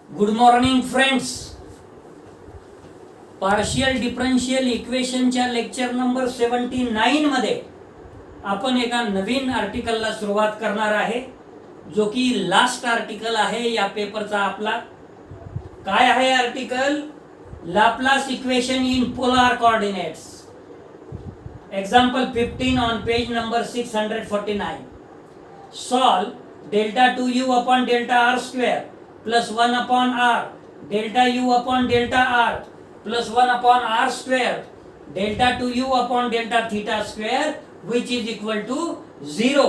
Good morning friends. Partial differential इक्वेशनच्या lecture number 79 मध्ये आपण एका नवीन आर्टिकलला सुरुवात करणार आहे, जो की लास्ट आर्टिकल आहे या पेपरचा आपला. काय आहे article? Laplace equation in polar coordinates. Example 15 on page number 649. Solve delta 2u upon delta r square plus 1 upon r delta u upon delta r plus 1 upon r square delta 2u upon delta theta square which is equal to 0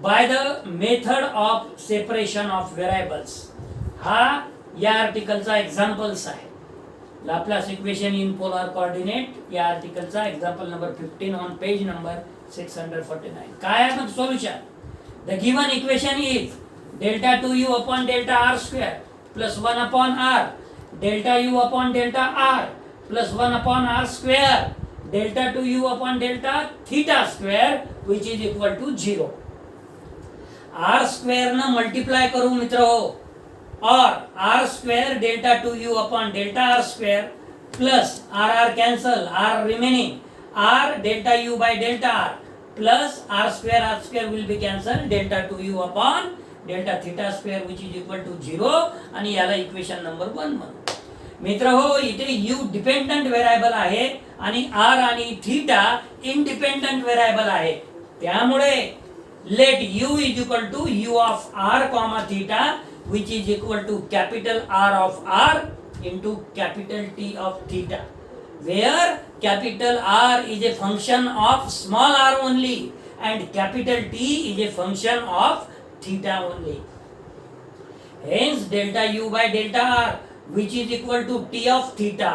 by the method of separation of variables. हा या आर्टिकलचा examples आहे. Laplace equation in polar coordinate या आर्टिकलचा example number 15 on page number 649. काय आहे मग solution? The given equation is delta 2u upon delta r square plus 1 upon r delta u upon delta r plus 1 upon r square delta 2u upon delta theta square which is equal to 0. r square न multiply करू मित्र हो, और r square delta 2u upon delta r square plus r cancel, r remaining, r delta u by delta r plus r square will be cancel, delta 2u upon delta theta square which is equal to 0 आणि याला equation number 1 म्हणू. मित्र हो, इथे u dependent variable आहे आणि r आणि theta independent variable आहे. त्यामुळे let u is equal to u of r comma theta which is equal to capital R of R into capital T of theta, where capital R is a function of small r only and capital T is a function of theta only. Hence delta U by delta R which is equal to T of theta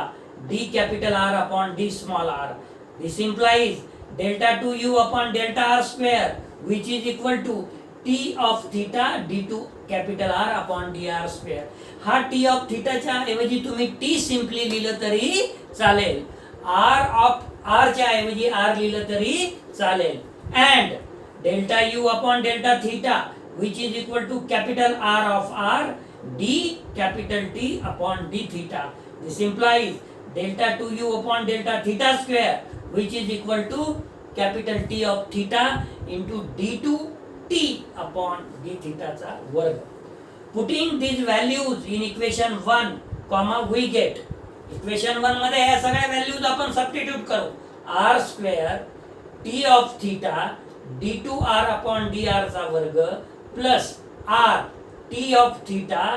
d capital R upon d small r. This implies delta 2U upon delta R square which is equal to T of theta d2 capital R upon dr square. हा T of थीटाच्या ऐवजी तुम्ही T simply लिहिलं तरी चालेल, R च्या ऐवजी R लिहिलं तरी चालेल. And delta U upon delta theta which is equal to capital R of R d capital T upon d theta. This implies delta 2U upon delta theta square which is equal to capital T of theta into d2 t upon d theta चा वर्ग. Putting these values in equation 1, we get equation 1 मध्ये ह्या सगळ्या values आपण substitute करू. r square t of theta d2r upon dr चा वर्ग plus r t of theta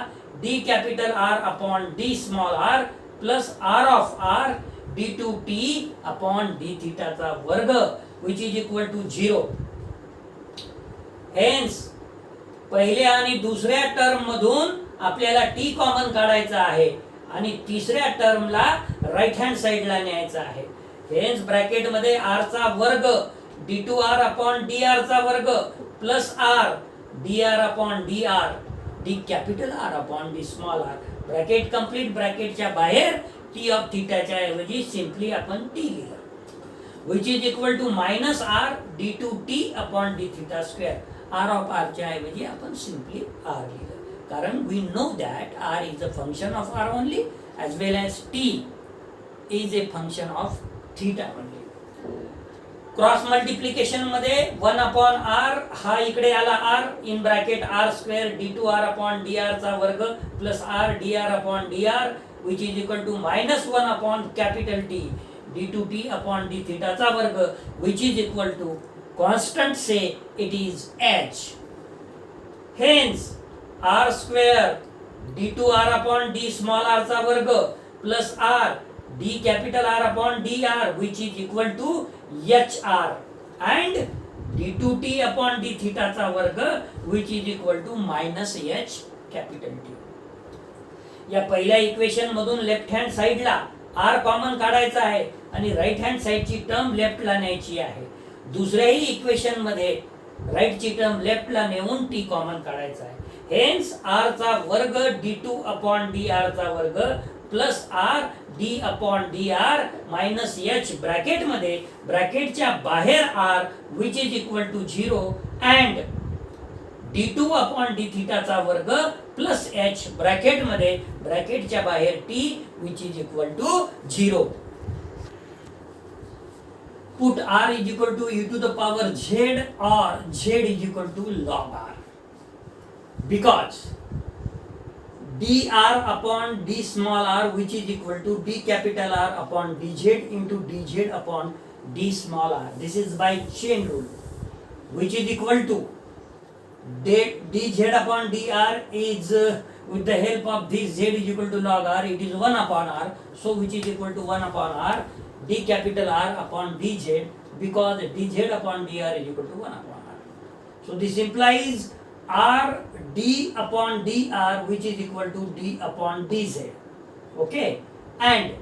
d capital R upon d small r plus r of r d2t upon d theta चा वर्ग which is equal to 0. Hence पहिल्या आणि दुसऱ्या term मधून आपल्याला T common काढायचा आहे आणि तिसऱ्या टर्मला राईट हँड साइडला न्यायचा आहे. हेन्स ब्रॅकेट मध्ये r चा वर्ग d2r अपॉन dr चा वर्ग plus r dr upon dr d capital R upon d small r. Bracket complete. ब्रॅकेटच्या बाहेर t ऑफ थीटाच्या ऐवजी सिंपली आपण t लिहिलं which is equal to minus r d2t upon d theta square. R of r च्या ऐवजी आपण simply r लिहिलं, कारण we know that r is a function of r only as well as t is a function of theta only. Cross multiplication मध्ये 1 upon r हा इकडे आला r in bracket r square d2r upon dr चा वर्ग plus r dr upon dr which is equal to minus 1 upon capital T d2t upon d theta चा वर्ग which is equal to constant say it is h. Hence r square d2r upon d small r चा वर्ग plus r d capital R upon dr which is equal to hr and d2t upon d theta चा वर्ग which is equal to minus h capital T. या पहिल्या equation मधून left hand साइडला r common काढायचा आहे आणि राईट हँड साइडची टर्म लेफ्टला न्यायची आहे. दुसऱ्याही इक्वेशन मध्ये राईट ची टर्म लेफ्टला नेऊन टी कॉमन काढायचा आहे. हेन्स r चा वर्ग d2 अपॉन dr चा वर्ग plus r d upon dr minus h bracket मध्ये ब्रॅकेटच्या बाहेर r which is equal to 0 and d2 upon d थिटाचा वर्ग प्लस h ब्रॅकेटमध्ये ब्रॅकेटच्या बाहेर t which is equal to 0. Put r is equal to e to the power z or z is equal to log r, because dr upon d small r which is equal to d capital R upon dz into dz upon d small r. This is by chain rule, which is equal to dz upon dr is with the help of this z is equal to log r, it is 1 upon r, so which is equal to 1 upon r d capital R upon dz, because dz upon dr is equal to 1 upon r. So this implies r d upon dr which is equal to d upon dz. Okay, and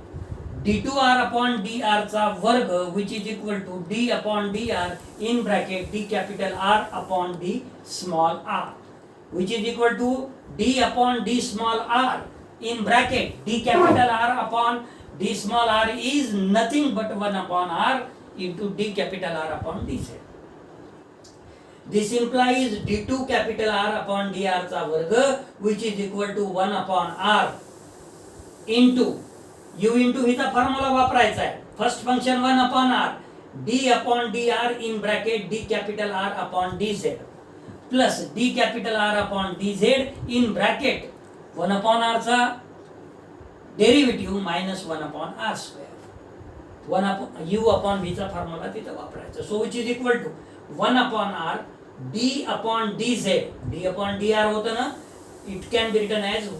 d2r upon dr चा वर्ग which is equal to d upon dr in bracket d capital R upon d small r, which is equal to d upon d small r in bracket d capital R upon d small r is nothing but 1 upon r into d capital R upon dz. This implies d2 capital R upon dr चा वर्ग which is equal to 1 upon r into u into हिचा formula वापरायचा आहे. First function 1 upon r d upon dr in bracket d capital R upon dz plus d capital R upon dz in bracket 1 upon r चा derivative minus 1 upon r square. 1 upon u upon v चा formula तिथे वापरायचा. So which is equal to 1 upon r d upon dz, d upon dr होतं ना, it can be written as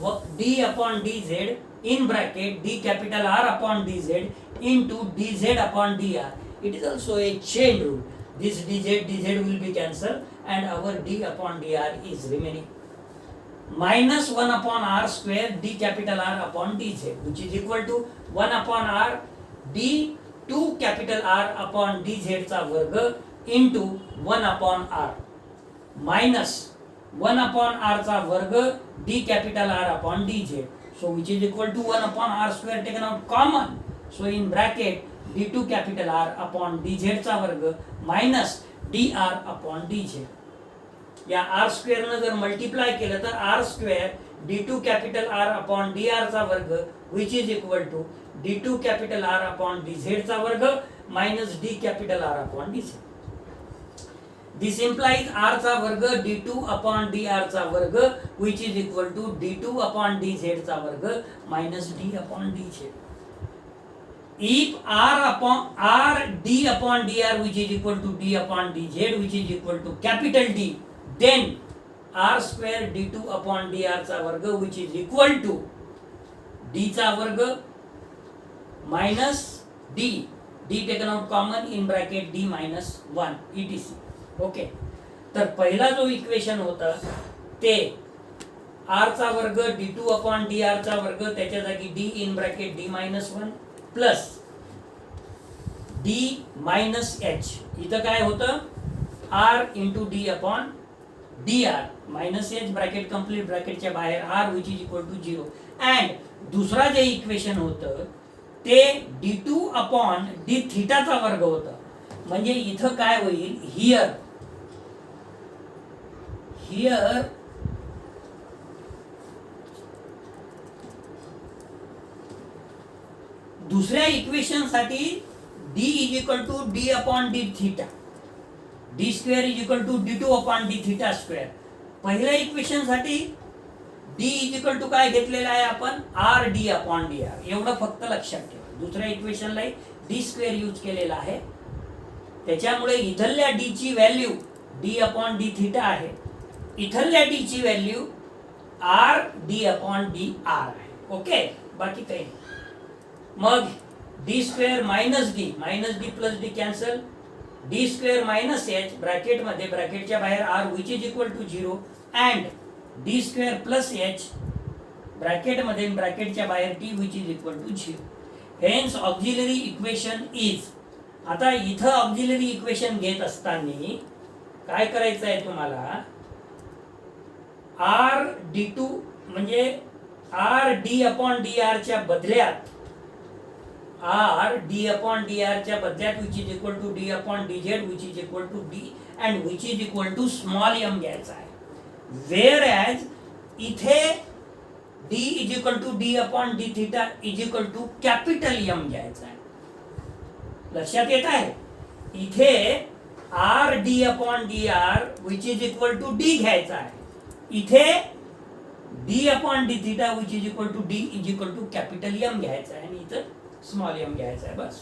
d upon dz in bracket d capital R upon dz into dz upon dr. It is also a chain rule. This dz will be cancelled and our d upon dr is remaining. Minus 1 upon r square d capital R upon dz, which is equal to 1 upon r d 2 capital R upon dz चा वर्ग into 1 upon r minus 1 upon r चा वर्ग d capital R upon dz. So which is equal to 1 upon r square taken out common. So in bracket d2 capital R upon dz चा वर्ग minus dr upon dz. या r square ने जर multiply केलं तर r square d2 capital R upon dr चा वर्ग which is equal to d2 capital R upon dz चा वर्ग minus d capital R upon dz. This implies r चा वर्ग d2 अपॉन dr चा वर्ग which is equal to d2 upon dz चा वर्ग minus d upon dz. If r d upon dr which is equal to d upon dz which is equal to capital D, then r square d2 upon dr चा वर्ग which is equal to d चा वर्ग minus d taken out common in bracket d minus 1 etc. Okay, तर पहिला जो equation होता ते r चा वर्ग d2 upon dr चा वर्ग त्याच्या जागी d in bracket d minus 1 plus d minus h. इथं काय होतं r into d upon dr minus h bracket complete ब्रॅकेटच्या बाहेर r which is equal to 0. And दुसरा जे इक्वेशन होतं ते d2 upon d थिटाचा वर्ग होता. म्हणजे इथं काय होईल, हियर दुसऱ्या इक्वेशन साठी d is equal to d upon d theta, d square is equal to d2 upon d theta square. पहिल्या इक्वेशन साठी d is equal to काय घेतलेला आहे आपण, r d upon dr. एवढं फक्त लक्षात ठेवा. दुसऱ्या इक्वेशनला d स्क्वेअर यूज केलेला आहे, त्याच्यामुळे इथल्या d ची value d upon d theta आहे, इथल्या d ची value r d upon d r आहे. ओके, बाकी काही नाही. मग d square minus d plus d cancel, d square minus h bracket मध्ये ब्रॅकेटच्या बाहेर r which is equal to 0 and d square plus h bracket मध्ये ब्रॅकेटच्या बाहेर t which is equal to 0. Hence auxiliary equation is. आता इथं auxiliary equation घेत असताना काय करायचं आहे तुम्हाला, r d2 म्हणजे r d upon dr च्या बदल्यात r d upon dr च्या बदल्यात which is equal to d upon dz which is equal to d and which is equal to small m घ्यायचा आहे. वेअर ॲज इथे d is equal to d upon d theta is equal to capital M घ्यायचा आहे. लक्षात येत आहे? इथे R D upon D R which is equal to D घ्यायचा आहे. इथे D upon D theta which is equal to D is equal to capital M घ्यायचा आहे आणि इथं स्मॉल एम घ्यायचा आहे. बस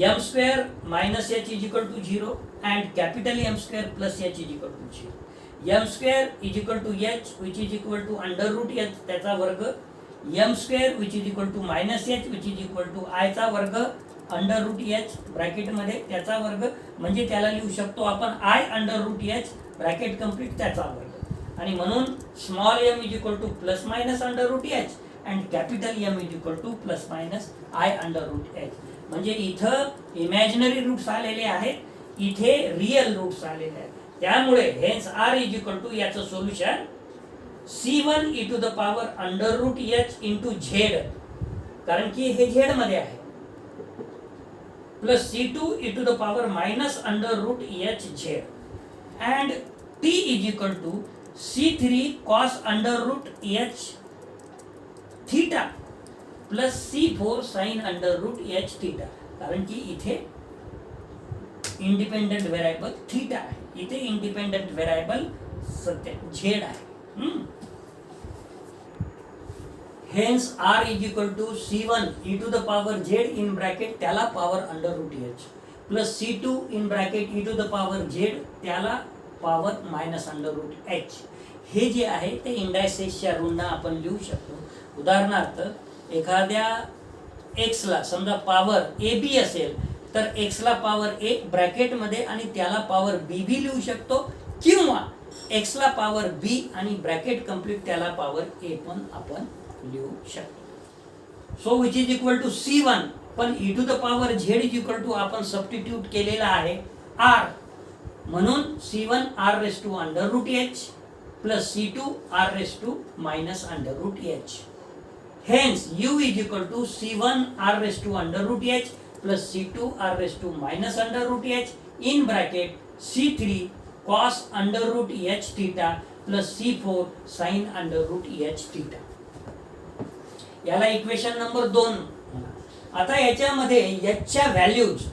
M square minus H is equal to 0 and capital M square plus H is equal to 0. M square is equal to H which is equal to under root H त्याचा वर्ग, M square which is equal to minus H which is equal to I चा वर्ग under root H ब्रॅकेटमध्ये त्याचा वर्ग, म्हणजे त्याला लिहू शकतो आपण I under root H bracket complete त्याचा वर्ग. आणि म्हणून small M is equal to plus minus under root H and capital M is equal to plus minus I under root H. म्हणजे इथं इमॅजिनरी रूट्स आलेले आहेत, इथे रिअल रूट्स आलेले आहेत. त्यामुळे hence R is equal to याचं solution C1 e to the power under root H into Z, कारण की हे झेड मध्ये आहे, plus C2 e to the power minus under root H Z and T is equal to C3 cos under root H theta plus C4 sine under root H theta, कारण की इथे independent variable theta आहे, इथे independent variable सत्य Z आहे. Hence R is equal to C1 e to the power Z in bracket त्याला power under root H plus C2 in bracket e to the power Z त्याला power minus under root H. हे जे आहे ते इंडायसेसच्या रूलना आपण लिहू शकतो. उदाहरणार्थ एखाद्या एक्सला समजा पॉवर ए बी असेल तर एक्सला पॉवर ए ब्रॅकेटमध्ये आणि त्याला पॉवर बी बी लिहू शकतो, किंवा एक्सला पॉवर बी आणि ब्रॅकेट कंप्लीट त्याला पॉवर ए पण आपण लिहू शकतो. So which is equal to C1, पण e to the power z is equal to आपण सबस्टिट्यूट केलेला आहे आर, म्हणून C1 r raise to under root H plus C2 r raise to minus under root h. Hence u is equal to C1 r raise to under root h plus C2 r raised to minus under root h in bracket C3 cos under root h theta plus C4 sin under root h theta. याला equation number 2. आता याच्यामध्ये याच्या values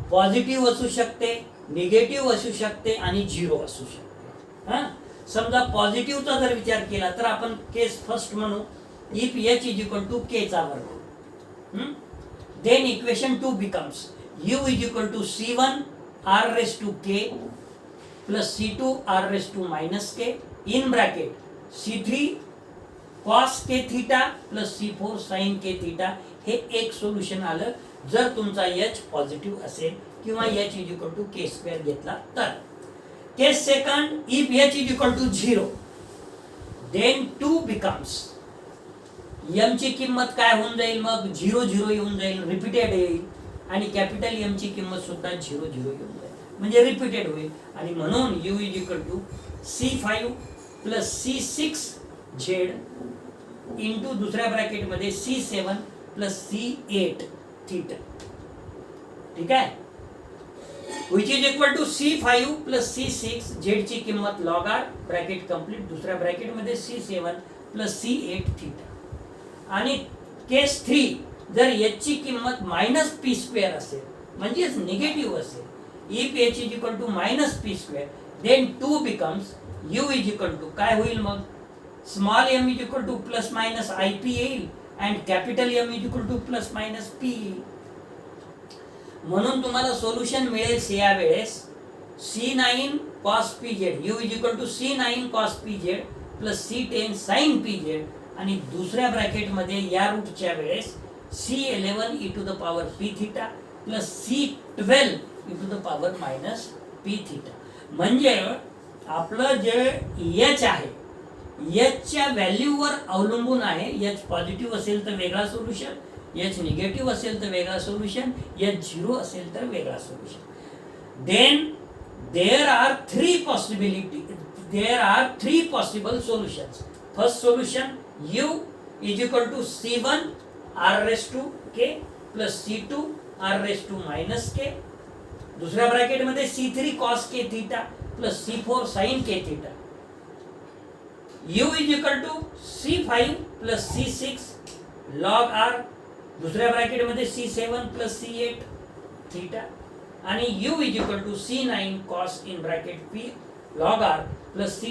positive असू शकते, negative असू शकते आणि 0 असू शकते. हा, समजा पॉझिटिव्हचा जर विचार केला तर आपण केस फर्स्ट म्हणू if h is equal to k चा वर्ग. Then equation 2 becomes u is equal to C1 r raised to k plus C2 r raised to minus k in bracket C3 cos k theta plus C4 sin k theta. हे एक solution आलं जर तुमचा h positive असेल किंवा h is equal to k square घेतला तर. Case second if h is equal to 0 then 2 becomes M ची किंमत काय होऊन जाईल, मग 0 0 येऊन जाईल, रिपीटेड येईल आणि कॅपिटल एम ची किंमत सुद्धा 0 0 येऊन जाईल, म्हणजे रिपीटेड होईल. आणि म्हणून u is equal to C5 plus C6 z into दुसऱ्या ब्रॅकेटमध्ये C7 प्लस C8 थीटा. ठीक आहे, which is equal to C5 plus C6 झेड ची किंमत लॉग आर ब्रॅकेट कंप्लीट दुसऱ्या ब्रॅकेटमध्ये C7 प्लस C8 थीटा. आणि केस 3 जर h ची किंमत मायनस पी स्क्वेअर असेल म्हणजेच निगेटिव्ह असेल, if h is equal to minus P square then 2 becomes u is equal to काय होईल, मग small m is equal to plus minus I P येईल and capital m is equal to plus minus P येईल. म्हणून तुम्हाला solution मिळेल या वेळेस C9 cos pz u is equal to C9 cos pz plus C10 sin pz आणि दुसऱ्या ब्रॅकेटमध्ये या रूटच्या वेळेस C11 e to the power p theta plus C12 e to the power minus p theta. म्हणजे आपलं जे h आहे h च्या व्हॅल्यूवर अवलंबून आहे. h पॉझिटिव्ह असेल तर वेगळा सोल्युशन, h निगेटिव्ह असेल तर वेगळा सोल्युशन, h 0 असेल तर वेगळा solution. Then there are 3 possible solutions. First solution u is equal to C1 r raised to k plus C2 r raised to minus k. दुसऱ्या ब्रॅकेटमध्ये C3 cos k theta plus C4 sin k theta u is equal to C5 plus C6 log r, दुसऱ्या ब्रॅकेटमध्ये C7 plus C8 theta, आणि u is equal to C9 cos in bracket P log r plus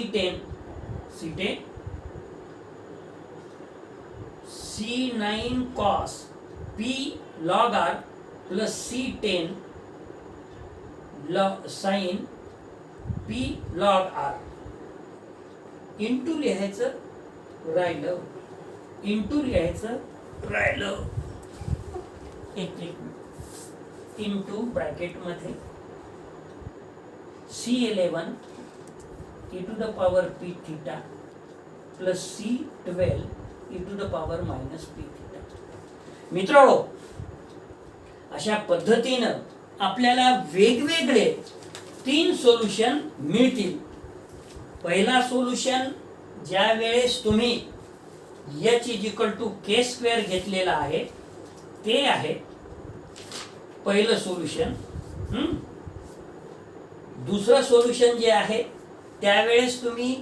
C9 cos P log r plus C10 sin P log r into लिहायचं राहिलं, एक into bracket मध्ये C11 e to the power P theta plus C12 e to the power minus P theta. मित्रांनो, अशा पद्धतीनं आपल्याला वेगवेगळे 3 solution मिळतील. पहिला सोल्युशन ज्या वेळेस तुम्ही h is equal to k square घेतलेला आहे ते आहे पहिलं सोल्युशन. दुसरं सोल्युशन जे आहे त्यावेळेस तुम्ही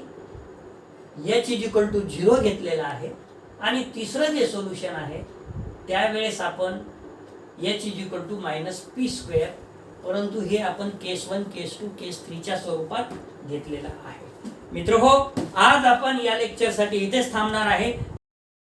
h इज इक्वल टू 0 घेतलेला आहे, आणि तिसरं जे सोल्युशन आहे त्यावेळेस आपण h is equal to minus P square, परंतु हे आपण केस 1, केस 2, केस 3 च्या स्वरूपात घेतलेलं आहे. मित्र हो, आज आपण या लेक्चरसाठी इथेच थांबणार आहे.